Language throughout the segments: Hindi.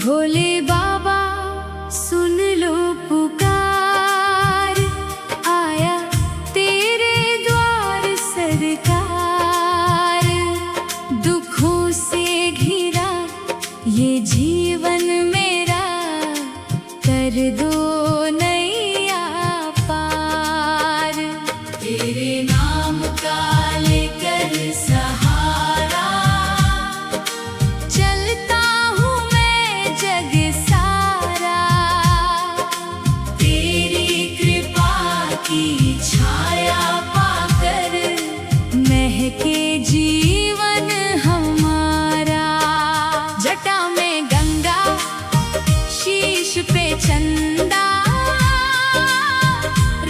भोले बाबा सुन लो पुकार, आया तेरे द्वार सरकार। दुखों से घिरा ये जीवन मेरा, कर दो नैया पार। तेरे नाम का लेकर सहारा, चलता हूँ मैं जग सारा। तेरी कृपा की छाया पाकर, महके जीवन हमारा। जटा में गंगा, शीश पे चंदा,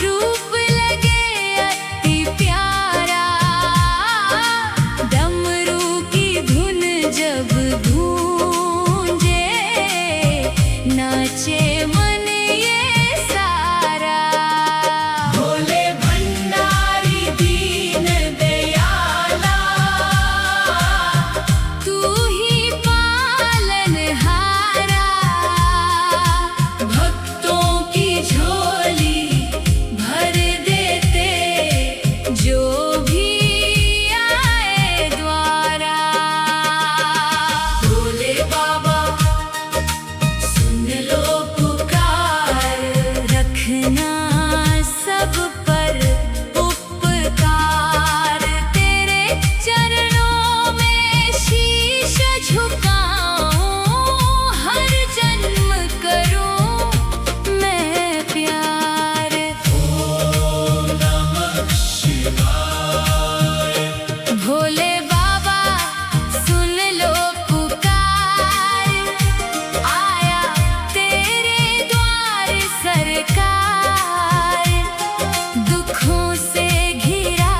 रूप लगे अति प्यारा। डमरू की धुन जब गूंजे, नाचे मन ये सारा। भोले भंडारी दीन दयाला, तू ही पालनहारा। भक्तों की झोली भर देते, जो भी आए द्वारा। भोले बाबा सुन लो पुकार, रखना सब पर उपकार। तेरे चरणों में शीश झुकाऊं, हर जन्म करूं मैं प्यार। भोले बाबा सुन लो पुकार, आया तेरे द्वार सरकार। दुखों से घिरा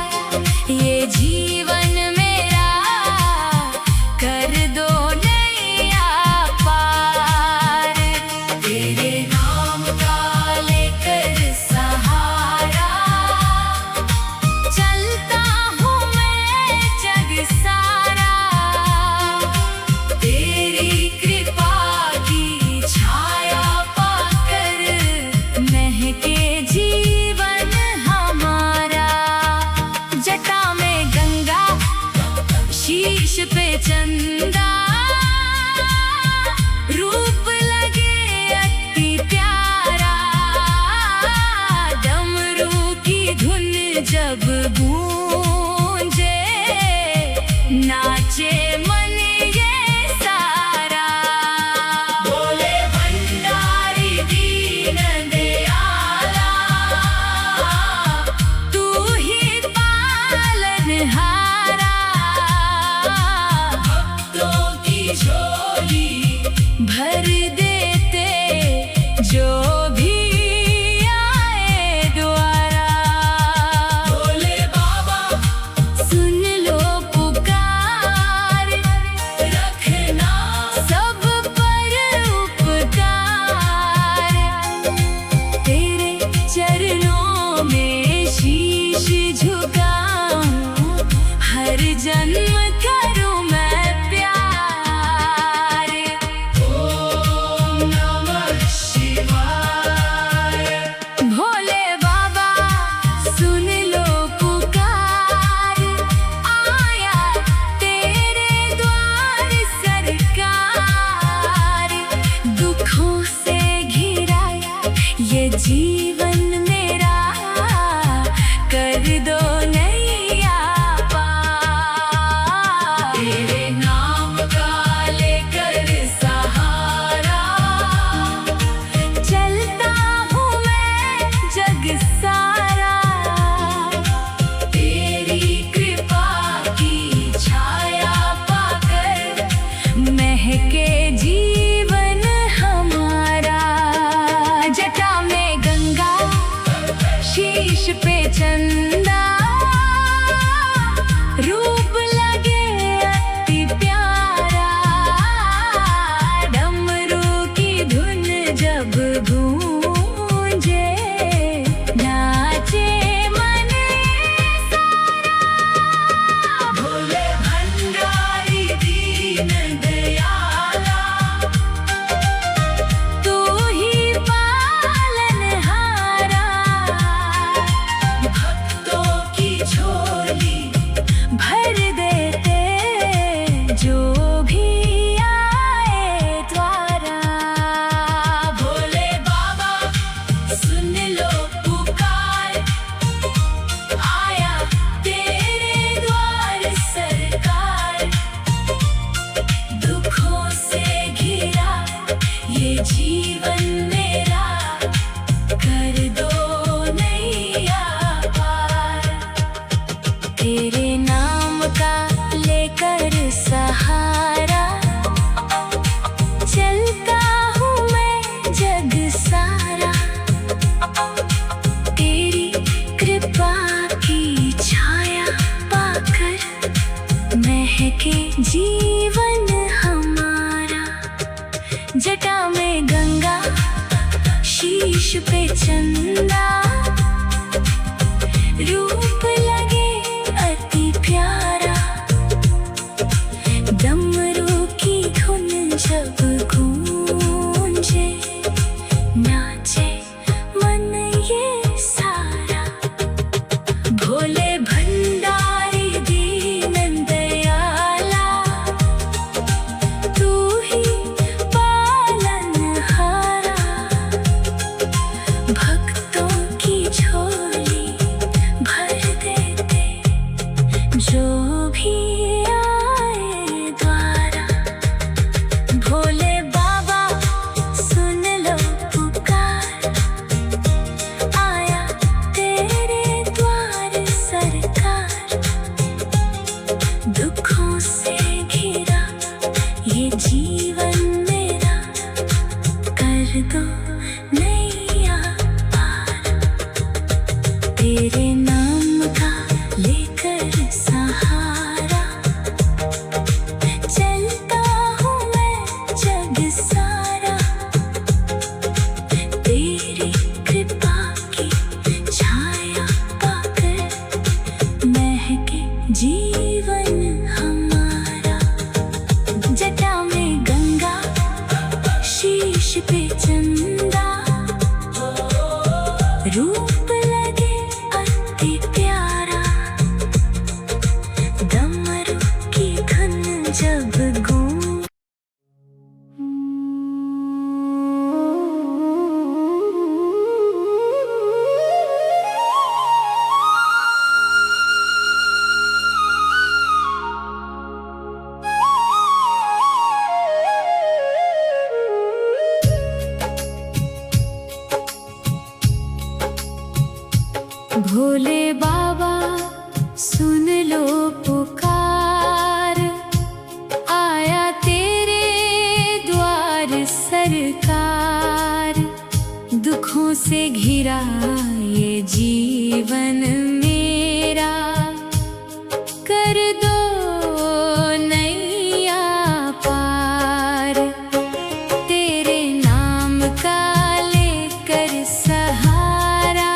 ये जीवन मेरा, कर दो नैया पार। तेरे नाम का लेकर सहारा, चलता हूँ मैं जग सारा। तेरी कृपा की छाया पाकर, महके जीवन हमारा। जटा में गंगा, शीश पे चंदा, रूप लगे अति प्यारा। डमरू की धुन जब गूंजे, नाचे मन ये सारा। भोले भंडारी दीन दयाला, तू ही पालनहारा। भक्तों की झोली भर देते, जो भी आए द्वारा। भोले बाबा सुन लो पुकार, रखना सब पर उपकार। तेरे चरणों में शीश झुकाऊं, हर जन्म करूं मैं प्यार। ओम नमः शिवाय। भोले बाबा सुन लो पुकार, आया तेरे द्वार सरकार। दुखों से घिरा ये जीवन मेरा, कर दो नैया पार। तेरे नाम का लेकर सहारा, चलता हूँ मैं जग सारा। तेरी कृपा की छाया पाकर, महके जीवन हमारा। जटा में गंगा, शीश पे चंदा, रूप लगे अति प्यारा। डमरू की धुन जब गूंजे, नाचे मन ये सारा। भोले भंडारी दीन दयाला, जीवन मेरा कर दो नैया पार। तेरे नाम का लेकर सहारा चलता हूँ मैं जग सारा। तेरी कृपा की छाया पाकर महके जीवन हमारा। जटा में गंगा शीश पे चंदा रूप लगे अति प्यारा। डमरू की धुन जब गूंजे नाचे मन ये सारा। भोले भंडारी दीन दयाला तू ही पालनहारा। भक्तों की झोली भर देते जो भी आए द्वारा। भोले बाबा सुन लो पुकार आया तेरे द्वार सरकार। दुखों से घिरा ये जीवन मेरा कर दो नैया पार। तेरे नाम का लेकर सहारा चलता हूँ मैं जग सारा। तेरी कृपा की छाया पाकर महके जीवन हमारा। जटा में गंगा शीश पे चंदा रूप लगे अति प्यारा। डमरू की धुन जब गूंजे भोले बाबा सुन लो पुकार आया तेरे द्वार सरकार। दुखों से घिरा ये जीवन मेरा कर दो नैया पार। तेरे नाम का लेकर सहारा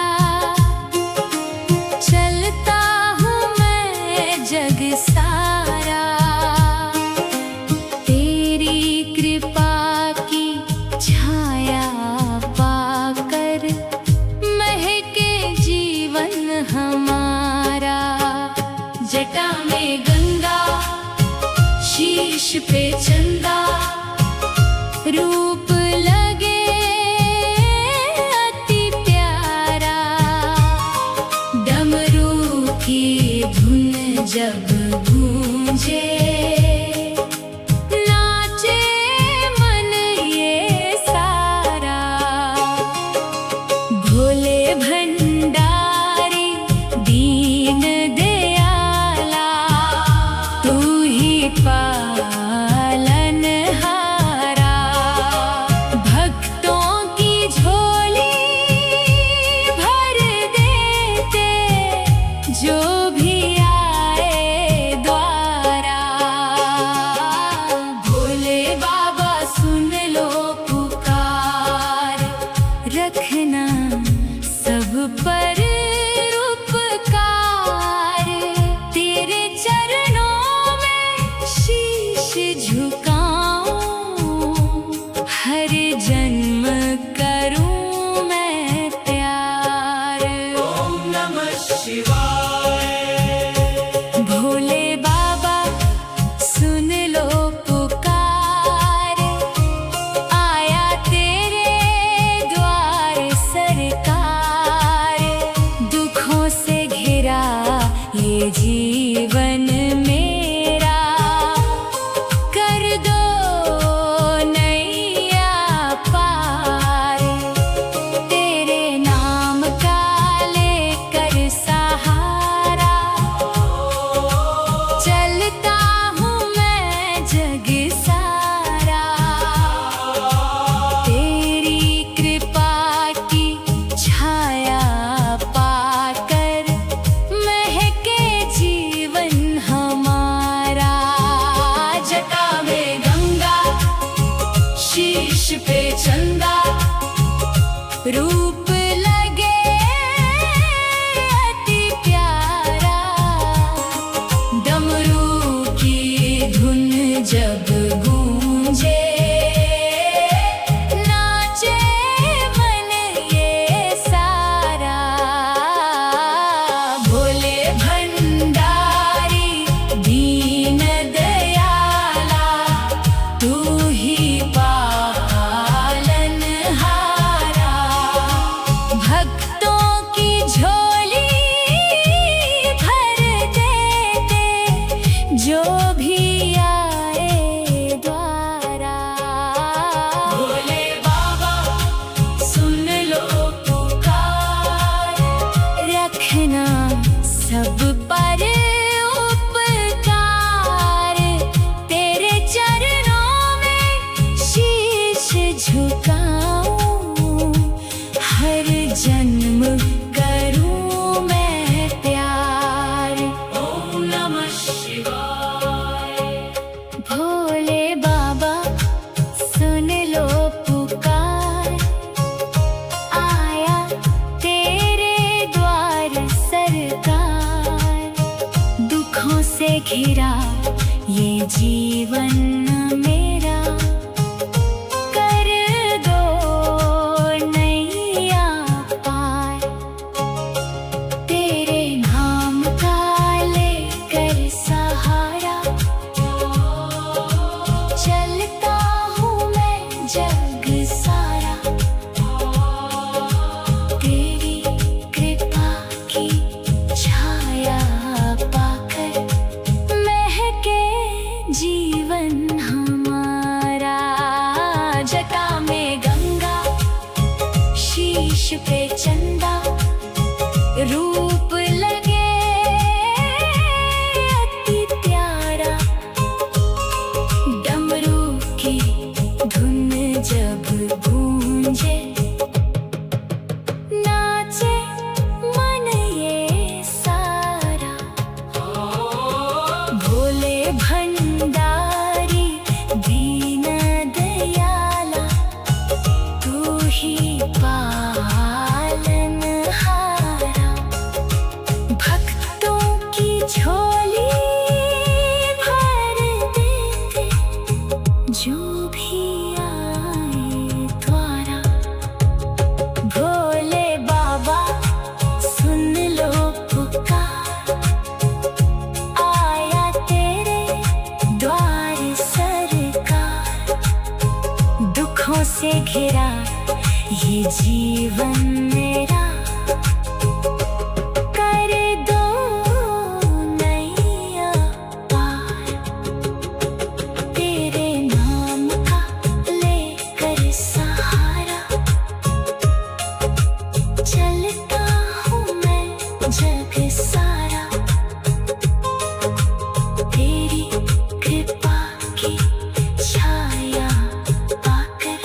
रूप लगे अति प्यारा। डमरू की धुन जब गूंजे, नाचे मन ये सारा। भोले भंडारी दीन दयाला, तू ही पालनहारा। भक्तों की झोली भर देते, जो भी आए द्वारा। भोले बाबा सुन लो पुकार, रखना सब पर उपकार। तेरे चरणों में शीश झुकाऊं, हर जन्म करूं मैं प्यार। ओम नमः शिवाय। भोले बाबा सुन लो पुकार, आया तेरे द्वार सरकार। दुखों से घिरा ये जीवन मेरा, कर दो नैया पार। तेरे नाम का लेकर सहारा, चलता हूँ मैं जग सारा। तेरी कृपा की छाया पाकर, महके जीवन हमारा। जटा में गंगा, शीश पे चंदा, रूप लगे अति प्यारा। डमरू की धुन जब गूंजे, नाचे मन ये सारा। भोले भंडारी दीन दयाला, तू ही पालनहारा। भक्तों की झोली भर देते, जो भी आए द्वारा। भोले बाबा सुन लो पुकार, आया तेरे द्वार सरकार। दुखों से घिरा ये जीवन मेरा, कर दो नैया पार। तेरे नाम का लेकर सहारा, चलता हूँ मैं जग सारा। तेरी कृपा की छाया पाकर,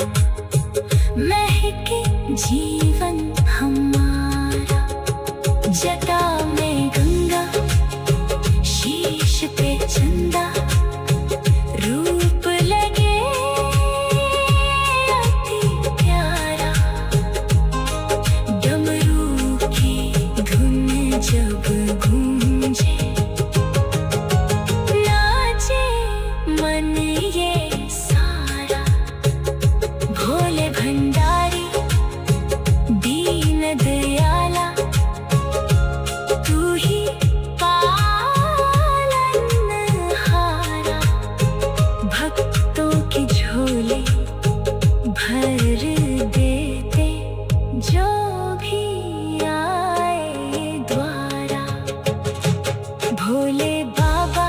महके जीवन हमारा। जटा में गंगा, शीश पे चंदा, रूप लगे अति प्यारा। डमरू की धुन जब गूंजे, नाचे मन ये सारा। भोले भंडारी दीन दयाला, तू ही पालनहारा। भक्तों की झोली भर देते, जो भी आए द्वारा। भोले बाबा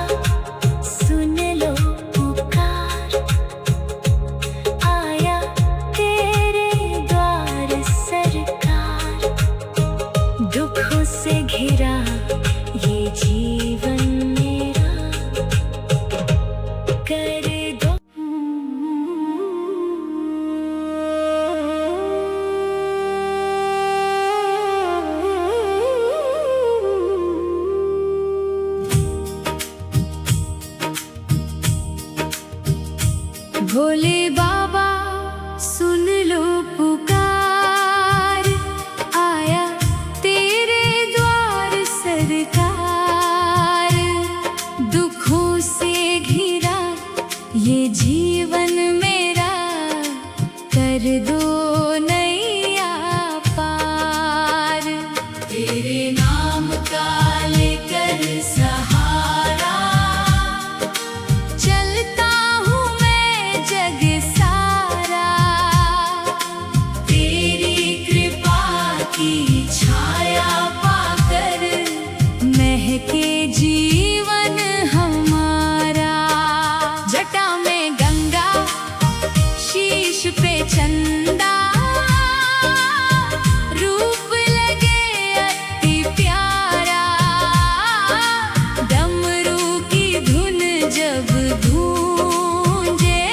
सुन लो पुकार, आया तेरे द्वार सरकार। दुखों से घिरा ये जीवन मेरा, कर दो। भोले बाबा सुन लो पुकार, दो नैया पार। तेरे नाम का लेकर सहारा चलता हूँ मैं जग सारा। तेरी कृपा की छाया पाकर महके जीवन हमारा। जटा में गंगा शीश पे चंदा, रूप लगे अति प्यारा। डमरू की धुन जब गूंजे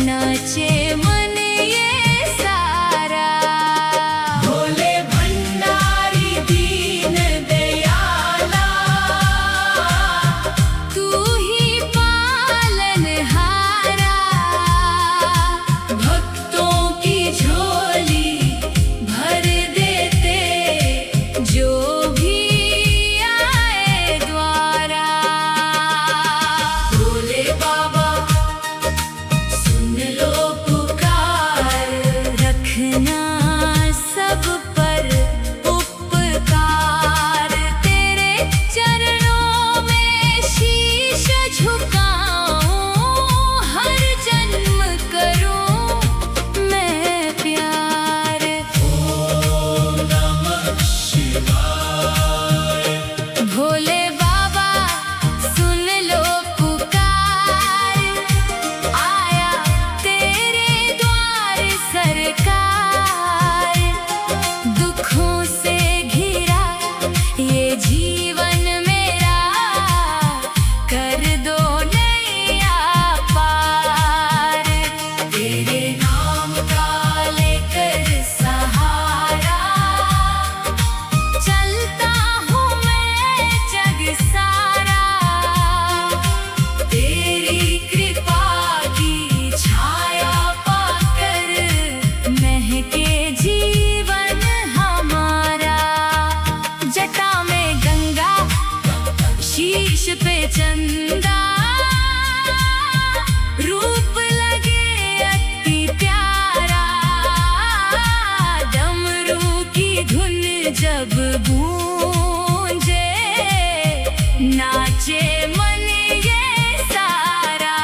नाचे मन ये सारा। भोले भंडारी दीन दयाला, तू ही पालनहारा। भक्तों की झोली भर देते जो भी आए द्वारा। भोले बाबा सुन लो पुकार, रखना सब पर उपकार। तेरे चरणों में शीश झुकाऊं, हर जन्म करूं मैं प्यार। भोले बाबा सुन लो पुकार, आया तेरे द्वार सरकार। दुखों से घिरा ये जीवन मेरा, कर दो नैया पार। तेरे नाम का लेकर सहारा चलता हूँ मैं जग सारा। तेरी कृपा की छाया पाकर महके जीवन हमारा। जटा में गंगा शीश पे चंदा, रूप लगे अति प्यारा। डमरू की धुन जब गूंजे नाचे मन ये सारा।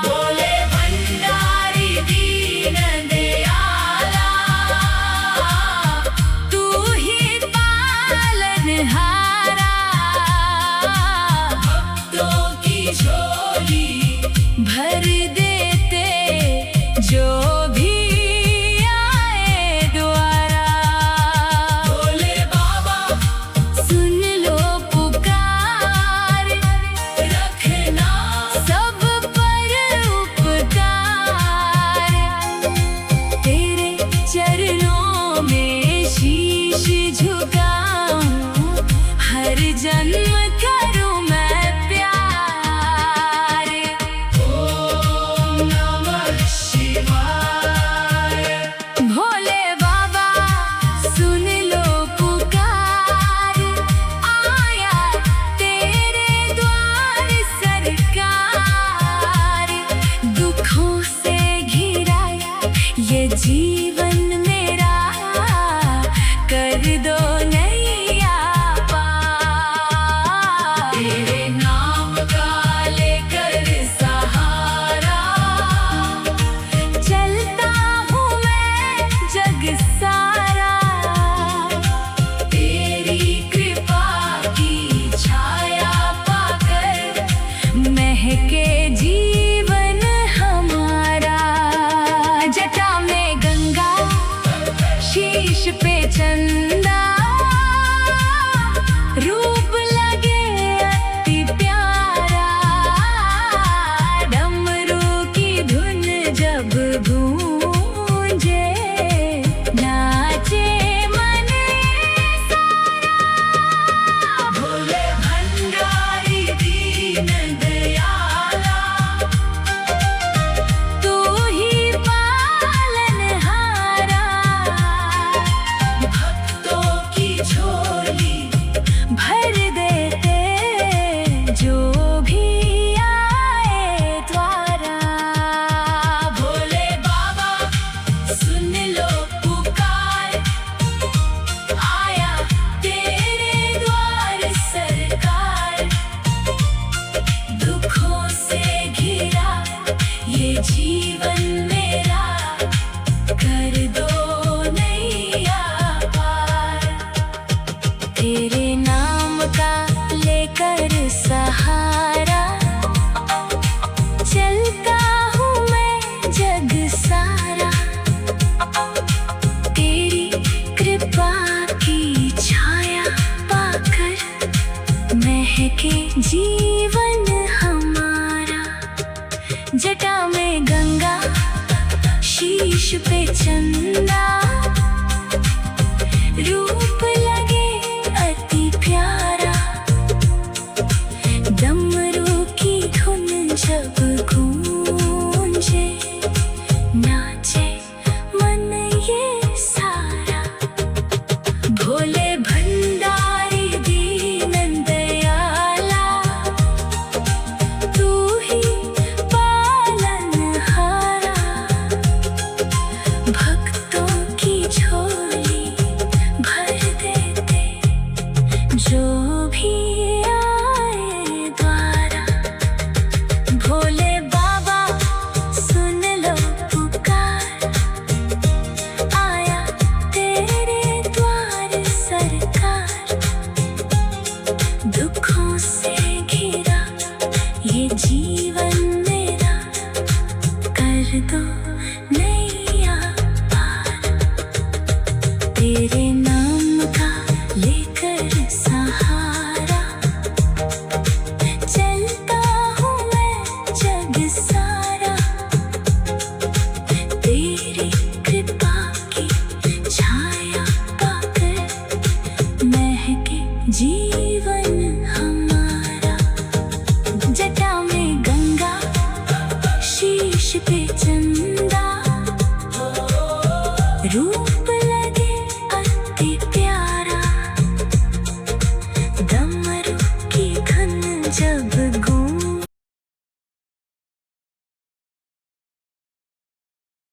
भोले भंडारी दीन दयाला, तू ही पालनहारा। भक्तों की झोली भर देते जो भी आए द्वारा। भोले बाबा सुन लो पुकार, रखना सब पर उपकार। तेरे चरणों में शीश झुकाऊं, हर जन्म करूं मैं प्यार। ओम नमः शिवाय। भोले बाबा सुन लो पुकार, आया तेरे द्वार सरकार। दुखों से घिरा ये जीवन मेरा, कर दो नैया पार। तेरे नाम का लेकर सहारा ये जीवन मेरा कर दो नैया पार। तेरे नाम का लेकर सहारा चलता हूँ मैं जग सारा। तेरी कृपा की छाया पाकर महके जीवन हमारा। जटा में गंगा शीश पे चंदा, रूप लगे अति प्यारा। डमरू की धुन जब गूंजे नाचे मन ये सारा। भोले भंडारी दीन दयाला, तू ही पालनहारा। भक्तों की झोली भर देते जो भी आए द्वारा। भोले बाबा सुन लो पुकार, आया तेरे द्वार सरकार। दुखों से घिरा ये जीवन मेरा कर दो नैया पार। तेरे नाम का लेकर सहारा चलता हूँ मैं जग सारा। तेरी कृपा की छाया पाकर महके जीवन हमारा। जटा में गंगा शीश पे चंदा,